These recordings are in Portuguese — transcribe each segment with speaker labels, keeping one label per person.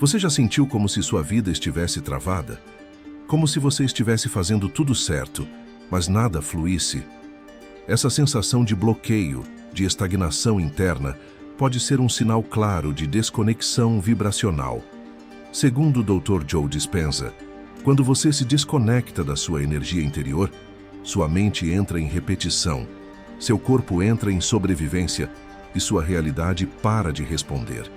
Speaker 1: Você já sentiu como se sua vida estivesse travada? Como se você estivesse fazendo tudo certo, mas nada fluísse? Essa sensação de bloqueio, de estagnação interna, pode ser um sinal claro de desconexão vibracional. Segundo o Dr. Joe Dispenza, quando você se desconecta da sua energia interior, sua mente entra em repetição, seu corpo entra em sobrevivência e sua realidade para de responder.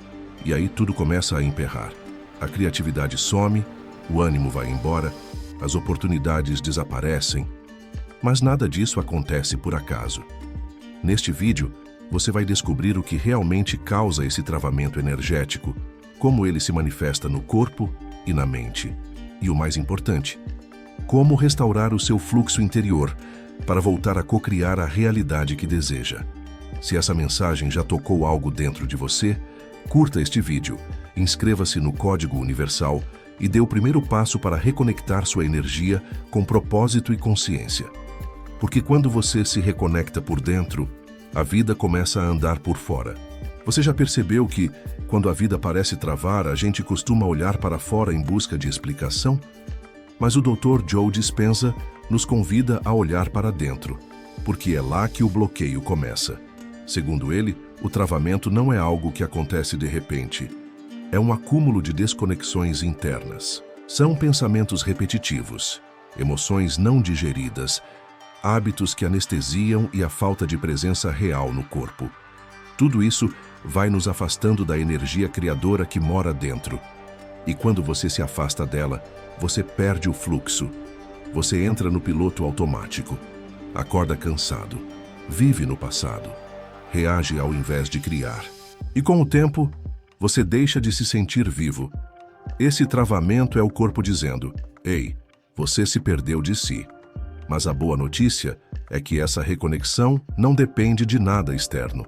Speaker 1: E aí tudo começa a emperrar. A criatividade some, o ânimo vai embora, as oportunidades desaparecem. Mas nada disso acontece por acaso. Neste vídeo, você vai descobrir o que realmente causa esse travamento energético, como ele se manifesta no corpo e na mente. E o mais importante, como restaurar o seu fluxo interior para voltar a cocriar a realidade que deseja. Se essa mensagem já tocou algo dentro de você, curta este vídeo, inscreva-se no Código Universal e dê o primeiro passo para reconectar sua energia com propósito e consciência. Porque quando você se reconecta por dentro, a vida começa a andar por fora. Você já percebeu que, quando a vida parece travar, a gente costuma olhar para fora em busca de explicação? Mas o Dr. Joe Dispenza nos convida a olhar para dentro, porque é lá que o bloqueio começa. Segundo ele, o travamento não é algo que acontece de repente. É um acúmulo de desconexões internas. São pensamentos repetitivos, emoções não digeridas, hábitos que anestesiam e a falta de presença real no corpo. Tudo isso vai nos afastando da energia criadora que mora dentro. E quando você se afasta dela, você perde o fluxo. Você entra no piloto automático. Acorda cansado. Vive no passado. Reage ao invés de criar. E com o tempo, você deixa de se sentir vivo. Esse travamento é o corpo dizendo: "Ei, você se perdeu de si." Mas a boa notícia é que essa reconexão não depende de nada externo.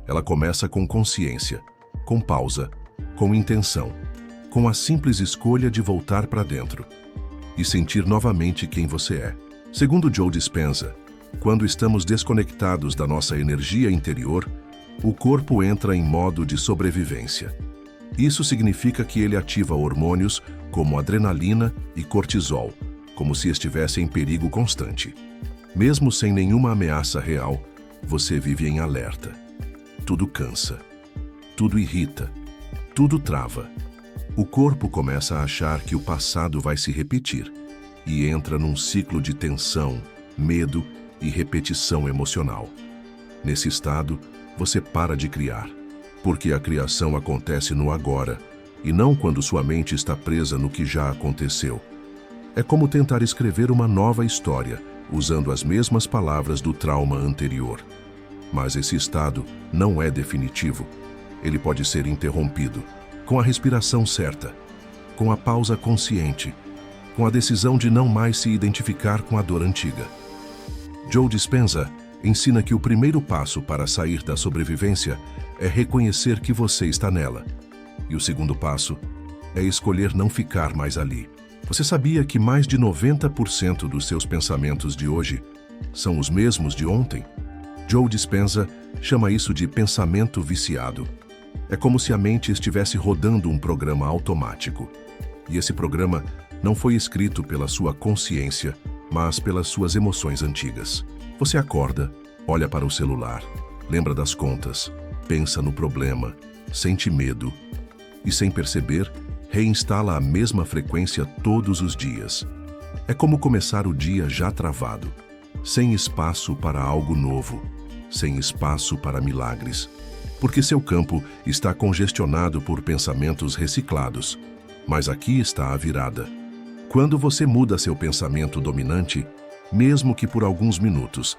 Speaker 1: Ela começa com consciência, com pausa, com intenção, com a simples escolha de voltar para dentro e sentir novamente quem você é. Segundo Joe Dispenza, quando estamos desconectados da nossa energia interior, o corpo entra em modo de sobrevivência. Isso significa que ele ativa hormônios como adrenalina e cortisol, como se estivesse em perigo constante. Mesmo sem nenhuma ameaça real, você vive em alerta. Tudo cansa, tudo irrita, tudo trava. O corpo começa a achar que o passado vai se repetir e entra num ciclo de tensão, medo e repetição emocional. Nesse estado, você para de criar, porque a criação acontece no agora e não quando sua mente está presa no que já aconteceu. É como tentar escrever uma nova história, usando as mesmas palavras do trauma anterior. Mas esse estado não é definitivo. Ele pode ser interrompido, com a respiração certa, com a pausa consciente, com a decisão de não mais se identificar com a dor antiga. Joe Dispenza ensina que o primeiro passo para sair da sobrevivência é reconhecer que você está nela. E o segundo passo é escolher não ficar mais ali. Você sabia que mais de 90% dos seus pensamentos de hoje são os mesmos de ontem? Joe Dispenza chama isso de pensamento viciado. É como se a mente estivesse rodando um programa automático. E esse programa não foi escrito pela sua consciência, mas pelas suas emoções antigas. Você acorda, olha para o celular, lembra das contas, pensa no problema, sente medo e, sem perceber, reinstala a mesma frequência todos os dias. É como começar o dia já travado, sem espaço para algo novo, sem espaço para milagres, porque seu campo está congestionado por pensamentos reciclados. Mas aqui está a virada. Quando você muda seu pensamento dominante, mesmo que por alguns minutos,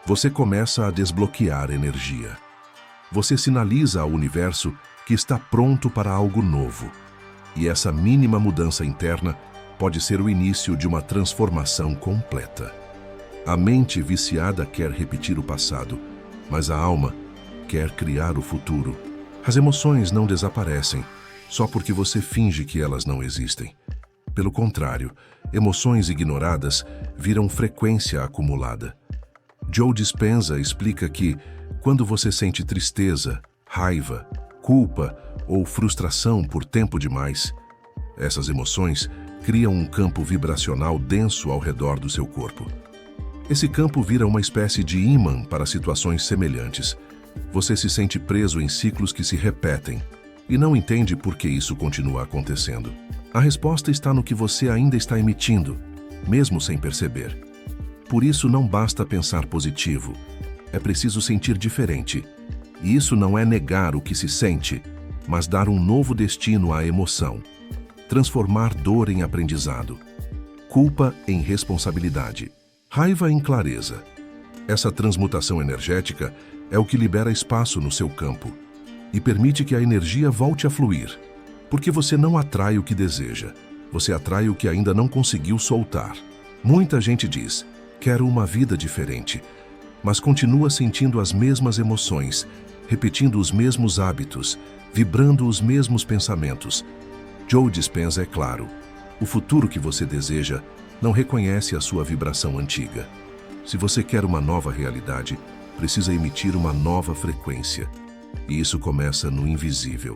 Speaker 1: você começa a desbloquear energia. Você sinaliza ao universo que está pronto para algo novo. E essa mínima mudança interna pode ser o início de uma transformação completa. A mente viciada quer repetir o passado, mas a alma quer criar o futuro. As emoções não desaparecem só porque você finge que elas não existem. Pelo contrário, emoções ignoradas viram frequência acumulada. Joe Dispenza explica que, quando você sente tristeza, raiva, culpa ou frustração por tempo demais. Essas emoções criam um campo vibracional denso ao redor do seu corpo. Esse campo vira uma espécie de ímã para situações semelhantes. Você se sente preso em ciclos que se repetem e não entende por que isso continua acontecendo. A resposta está no que você ainda está emitindo, mesmo sem perceber. Por isso não basta pensar positivo, é preciso sentir diferente. E isso não é negar o que se sente, mas dar um novo destino à emoção. Transformar dor em aprendizado, culpa em responsabilidade, raiva em clareza. Essa transmutação energética é o que libera espaço no seu campo e permite que a energia volte a fluir, porque você não atrai o que deseja, você atrai o que ainda não conseguiu soltar. Muita gente diz, quero uma vida diferente, mas continua sentindo as mesmas emoções, repetindo os mesmos hábitos, vibrando os mesmos pensamentos. Joe Dispenza é claro, o futuro que você deseja não reconhece a sua vibração antiga. Se você quer uma nova realidade, precisa emitir uma nova frequência. E isso começa no invisível,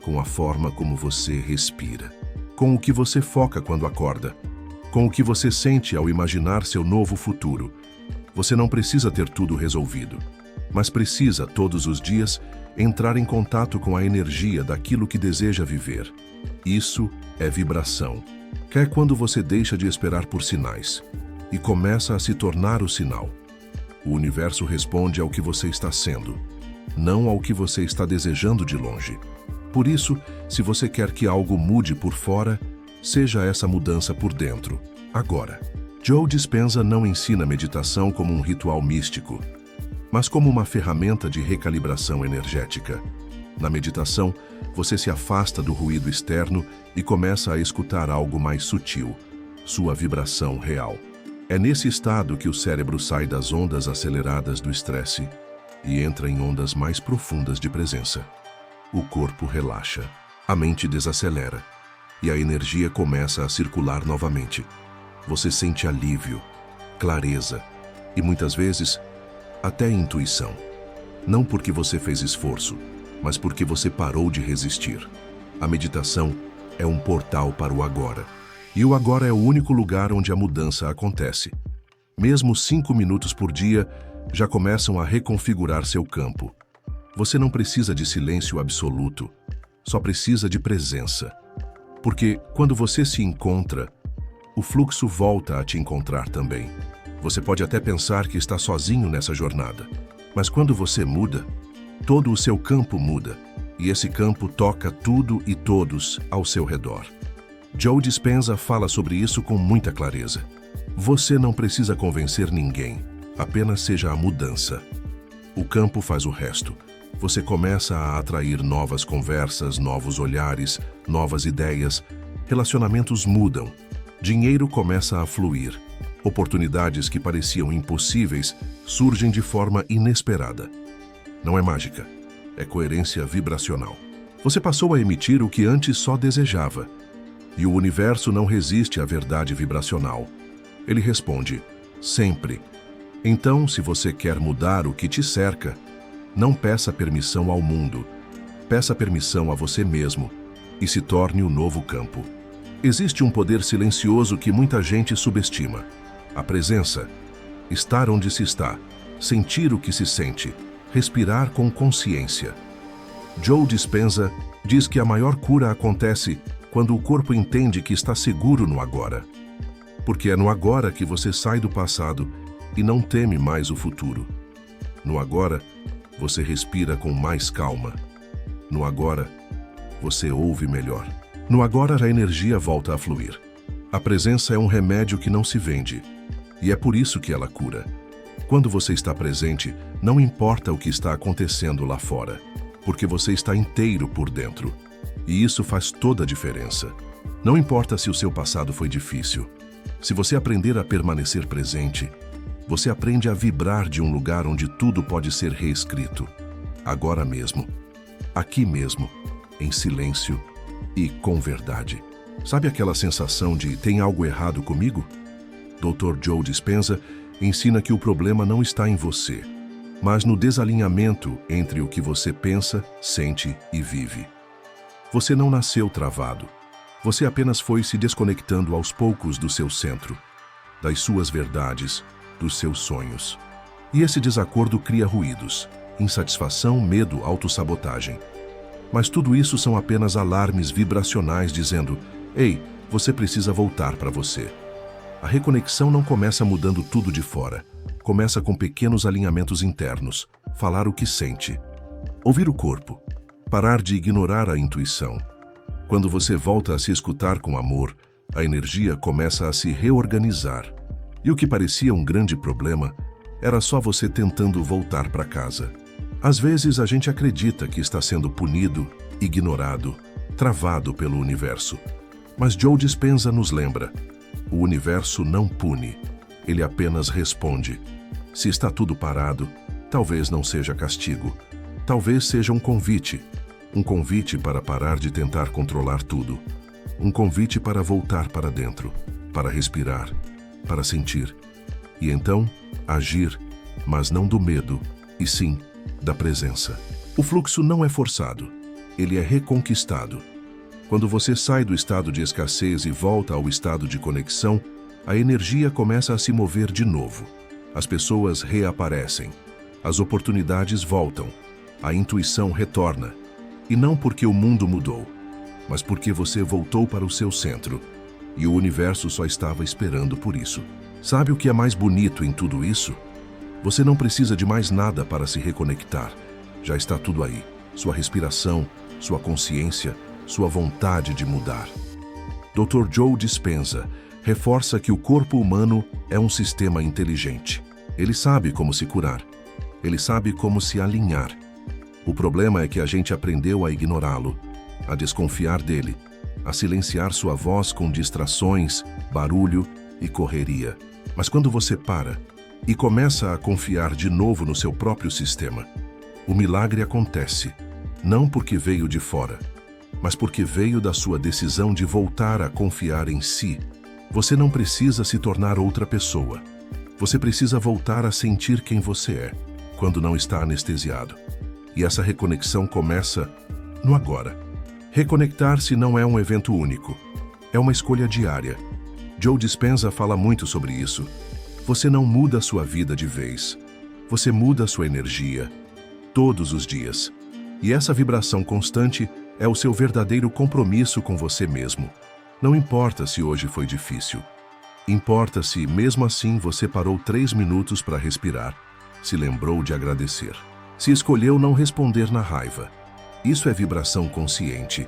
Speaker 1: com a forma como você respira, com o que você foca quando acorda, com o que você sente ao imaginar seu novo futuro. Você não precisa ter tudo resolvido, mas precisa, todos os dias, entrar em contato com a energia daquilo que deseja viver. Isso é vibração. Que é quando você deixa de esperar por sinais e começa a se tornar o sinal. O universo responde ao que você está sendo, não ao que você está desejando de longe. Por isso, se você quer que algo mude por fora, seja essa mudança por dentro, agora. Joe Dispenza não ensina meditação como um ritual místico, mas como uma ferramenta de recalibração energética. Na meditação, você se afasta do ruído externo e começa a escutar algo mais sutil, sua vibração real. É nesse estado que o cérebro sai das ondas aceleradas do estresse e entra em ondas mais profundas de presença. O corpo relaxa, a mente desacelera e a energia começa a circular novamente. Você sente alívio, clareza e muitas vezes até intuição. Não porque você fez esforço, mas porque você parou de resistir. A meditação é um portal para o agora. E o agora é o único lugar onde a mudança acontece. Mesmo 5 minutos por dia já começam a reconfigurar seu campo. Você não precisa de silêncio absoluto, só precisa de presença. Porque quando você se encontra, o fluxo volta a te encontrar também. Você pode até pensar que está sozinho nessa jornada, mas quando você muda, todo o seu campo muda, e esse campo toca tudo e todos ao seu redor. Joe Dispenza fala sobre isso com muita clareza. Você não precisa convencer ninguém, apenas seja a mudança. O campo faz o resto. Você começa a atrair novas conversas, novos olhares, novas ideias. Relacionamentos mudam. Dinheiro começa a fluir. Oportunidades que pareciam impossíveis surgem de forma inesperada. Não é mágica, é coerência vibracional. Você passou a emitir o que antes só desejava. E o universo não resiste à verdade vibracional. Ele responde, sempre. Então, se você quer mudar o que te cerca, não peça permissão ao mundo. Peça permissão a você mesmo e se torne o novo campo. Existe um poder silencioso que muita gente subestima. A presença. Estar onde se está. Sentir o que se sente. Respirar com consciência. Joe Dispenza diz que a maior cura acontece quando o corpo entende que está seguro no agora. Porque é no agora que você sai do passado e não teme mais o futuro. No agora, você respira com mais calma. No agora, você ouve melhor. No agora, a energia volta a fluir. A presença é um remédio que não se vende, e é por isso que ela cura. Quando você está presente, não importa o que está acontecendo lá fora, porque você está inteiro por dentro. E isso faz toda a diferença. Não importa se o seu passado foi difícil. Se você aprender a permanecer presente, você aprende a vibrar de um lugar onde tudo pode ser reescrito. Agora mesmo. Aqui mesmo. Em silêncio e com verdade. Sabe aquela sensação de tem algo errado comigo? Dr. Joe Dispenza ensina que o problema não está em você, mas no desalinhamento entre o que você pensa, sente e vive. Você não nasceu travado. Você apenas foi se desconectando aos poucos do seu centro, das suas verdades, dos seus sonhos. E esse desacordo cria ruídos, insatisfação, medo, autossabotagem. Mas tudo isso são apenas alarmes vibracionais dizendo: ei, você precisa voltar para você. A reconexão não começa mudando tudo de fora. Começa com pequenos alinhamentos internos. Falar o que sente. Ouvir o corpo. Parar de ignorar a intuição. Quando você volta a se escutar com amor, a energia começa a se reorganizar. E o que parecia um grande problema era só você tentando voltar para casa. Às vezes a gente acredita que está sendo punido, ignorado, travado pelo universo. Mas Joe Dispenza nos lembra: o universo não pune, ele apenas responde. Se está tudo parado, talvez não seja castigo. Talvez seja um convite para parar de tentar controlar tudo. Um convite para voltar para dentro, para respirar, para sentir. E então, agir, mas não do medo, e sim da presença. O fluxo não é forçado, ele é reconquistado. Quando você sai do estado de escassez e volta ao estado de conexão, a energia começa a se mover de novo. As pessoas reaparecem, as oportunidades voltam, a intuição retorna. E não porque o mundo mudou, mas porque você voltou para o seu centro. E o universo só estava esperando por isso. Sabe o que é mais bonito em tudo isso? Você não precisa de mais nada para se reconectar. Já está tudo aí. Sua respiração, sua consciência, sua vontade de mudar. Dr. Joe Dispenza reforça que o corpo humano é um sistema inteligente. Ele sabe como se curar. Ele sabe como se alinhar. O problema é que a gente aprendeu a ignorá-lo, a desconfiar dele, a silenciar sua voz com distrações, barulho e correria. Mas quando você para e começa a confiar de novo no seu próprio sistema, o milagre acontece, não porque veio de fora, mas porque veio da sua decisão de voltar a confiar em si. Você não precisa se tornar outra pessoa. Você precisa voltar a sentir quem você é, quando não está anestesiado. E essa reconexão começa no agora. Reconectar-se não é um evento único, é uma escolha diária. Joe Dispenza fala muito sobre isso. Você não muda a sua vida de vez. Você muda a sua energia, todos os dias. E essa vibração constante é o seu verdadeiro compromisso com você mesmo. Não importa se hoje foi difícil. Importa se, mesmo assim, você parou 3 minutos para respirar, se lembrou de agradecer. Se escolheu não responder na raiva. Isso é vibração consciente.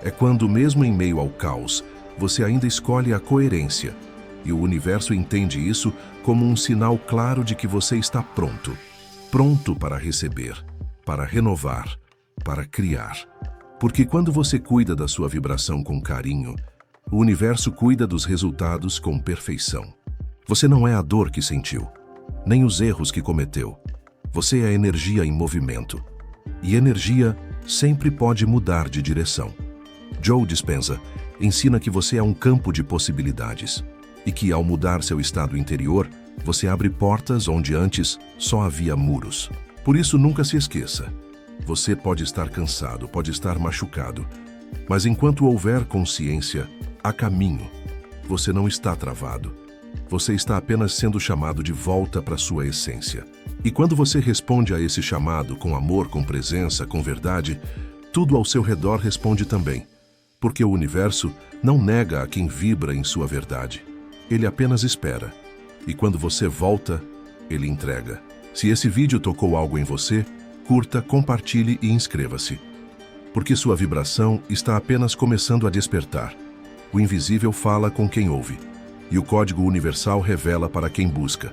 Speaker 1: É quando, mesmo em meio ao caos, você ainda escolhe a coerência. E o universo entende isso como um sinal claro de que você está pronto. Pronto para receber, para renovar, para criar. Porque quando você cuida da sua vibração com carinho, o universo cuida dos resultados com perfeição. Você não é a dor que sentiu, nem os erros que cometeu. Você é a energia em movimento. E energia sempre pode mudar de direção. Joe Dispenza ensina que você é um campo de possibilidades e que, ao mudar seu estado interior, você abre portas onde antes só havia muros. Por isso, nunca se esqueça. Você pode estar cansado, pode estar machucado, mas enquanto houver consciência, há caminho. Você não está travado. Você está apenas sendo chamado de volta para sua essência. E quando você responde a esse chamado com amor, com presença, com verdade, tudo ao seu redor responde também. Porque o universo não nega a quem vibra em sua verdade. Ele apenas espera. E quando você volta, ele entrega. Se esse vídeo tocou algo em você, curta, compartilhe e inscreva-se. Porque sua vibração está apenas começando a despertar. O invisível fala com quem ouve. E o código universal revela para quem busca.